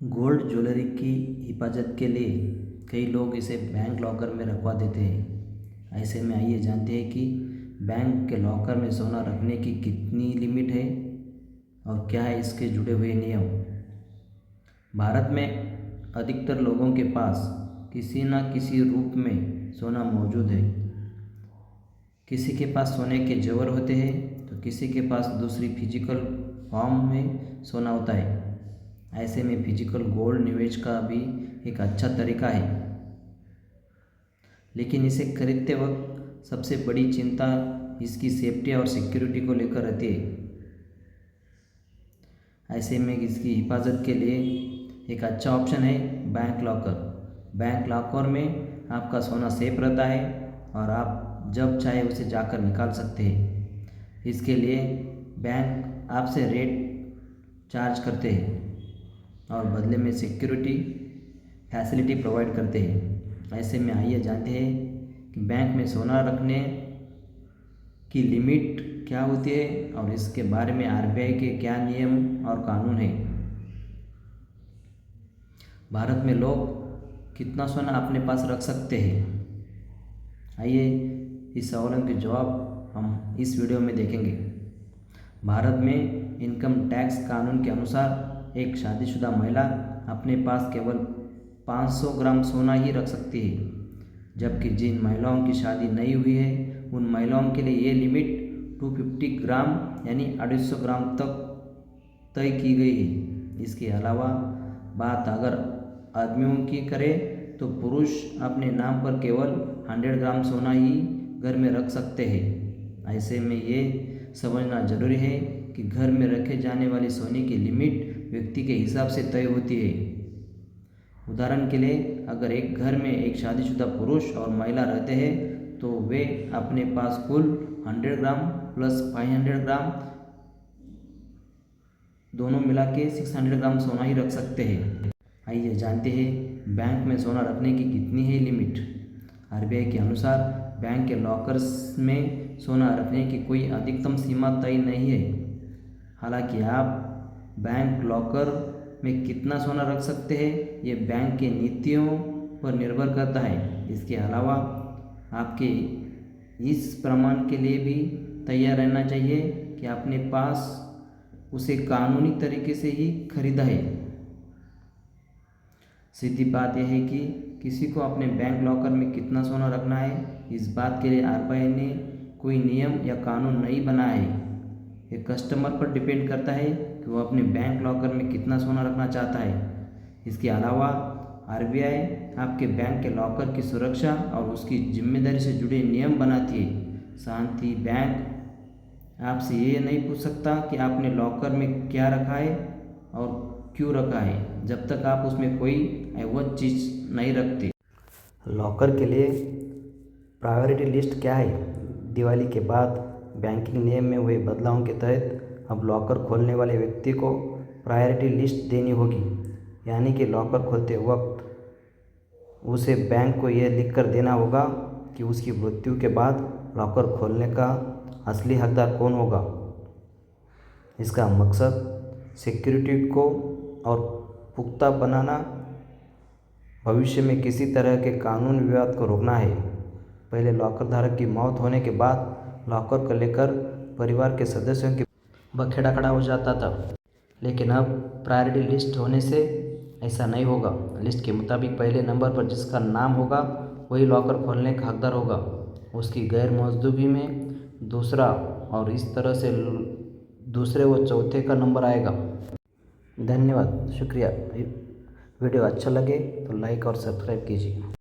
Gold jewellery की हिफाजत के लिए कई लोग इसे बैंक लॉकर में रखवा देते हैं। ऐसे में आइए जानते हैं कि बैंक के लॉकर में सोना रखने की कितनी लिमिट है और क्या है इसके जुड़े हुए नियम। भारत में अधिकतर लोगों के पास किसी न किसी रूप में सोना मौजूद है। किसी के पास सोने के जेवर होते हैं तो किसी के पास दूसरी फिजिकल फॉर्म में सोना होता है। ऐसे में फिजिकल गोल्ड निवेश का भी एक अच्छा तरीका है, लेकिन इसे खरीदते वक्त सबसे बड़ी चिंता इसकी सेफ्टी और सिक्योरिटी को लेकर रहती है। ऐसे में इसकी हिफाजत के लिए एक अच्छा ऑप्शन है बैंक लॉकर। बैंक लॉकर में आपका सोना सेफ रहता है और आप जब चाहे उसे जाकर निकाल सकते हैं। इसके लिए बैंक आपसे रेट चार्ज करते हैं और बदले में सिक्योरिटी फैसिलिटी प्रोवाइड करते हैं। ऐसे में आइए जानते हैं कि बैंक में सोना रखने की लिमिट क्या होती है और इसके बारे में आरबीआई के क्या नियम और कानून हैं। भारत में लोग कितना सोना अपने पास रख सकते हैं, आइए इस सवालों के जवाब हम इस वीडियो में देखेंगे। भारत में इनकम टैक्स कानून के अनुसार एक शादीशुदा महिला अपने पास केवल 500 ग्राम सोना ही रख सकती है, जबकि जिन महिलाओं की शादी नहीं हुई है उन महिलाओं के लिए ये लिमिट 250 ग्राम यानी 250 ग्राम तक तय की गई है। इसके अलावा बात अगर आदमियों की करें तो पुरुष अपने नाम पर केवल 100 ग्राम सोना ही घर में रख सकते हैं। ऐसे में ये समझना जरूरी है कि घर में रखे जाने वाली सोने की लिमिट व्यक्ति के हिसाब से तय होती है। उदाहरण के लिए अगर एक घर में एक शादीशुदा पुरुष और महिला रहते हैं तो वे अपने पास कुल 100 ग्राम प्लस 500 ग्राम दोनों मिला के 600 ग्राम सोना ही रख सकते हैं। आइए जानते हैं बैंक में सोना रखने की कितनी है लिमिट। आरबीआई के अनुसार बैंक के लॉकर्स में सोना रखने की कोई अधिकतम सीमा तय नहीं है। हालांकि आप बैंक लॉकर में कितना सोना रख सकते हैं ये बैंक की नीतियों पर निर्भर करता है। इसके अलावा आपके इस प्रमाण के लिए भी तैयार रहना चाहिए कि अपने पास उसे कानूनी तरीके से ही खरीदा है। सीधी बात यह है कि किसी को अपने बैंक लॉकर में कितना सोना रखना है इस बात के लिए आरबीआई ने कोई नियम या कानून नहीं बनाया है। ये कस्टमर पर डिपेंड करता है कि वो अपने बैंक लॉकर में कितना सोना रखना चाहता है। इसके अलावा आरबीआई आपके बैंक के लॉकर की सुरक्षा और उसकी जिम्मेदारी से जुड़े नियम बनाती है। साथ ही बैंक आपसे ये नहीं पूछ सकता कि आपने लॉकर में क्या रखा है और क्यों रखा है, जब तक आप उसमें कोई अवैध चीज़ नहीं रखते। लॉकर के लिए प्रायोरिटी लिस्ट क्या है। दिवाली के बाद बैंकिंग नियम में हुए बदलावों के तहत अब लॉकर खोलने वाले व्यक्ति को प्रायोरिटी लिस्ट देनी होगी, यानी कि लॉकर खोलते वक्त उसे बैंक को यह लिख कर देना होगा कि उसकी मृत्यु के बाद लॉकर खोलने का असली हकदार कौन होगा। इसका मकसद सिक्योरिटी को और पुख्ता बनाना, भविष्य में किसी तरह के कानून विवाद को रोकना है। पहले लॉकर धारक की मौत होने के बाद लॉकर को लेकर परिवार के सदस्यों के बखेड़ा खड़ा हो जाता था, लेकिन अब प्रायोरिटी लिस्ट होने से ऐसा नहीं होगा। लिस्ट के मुताबिक पहले नंबर पर जिसका नाम होगा वही लॉकर खोलने का हकदार होगा, उसकी गैर मौजूदगी में दूसरा और इस तरह से दूसरे व चौथे का नंबर आएगा। धन्यवाद, शुक्रिया। वीडियो अच्छा लगे तो लाइक और सब्सक्राइब कीजिए।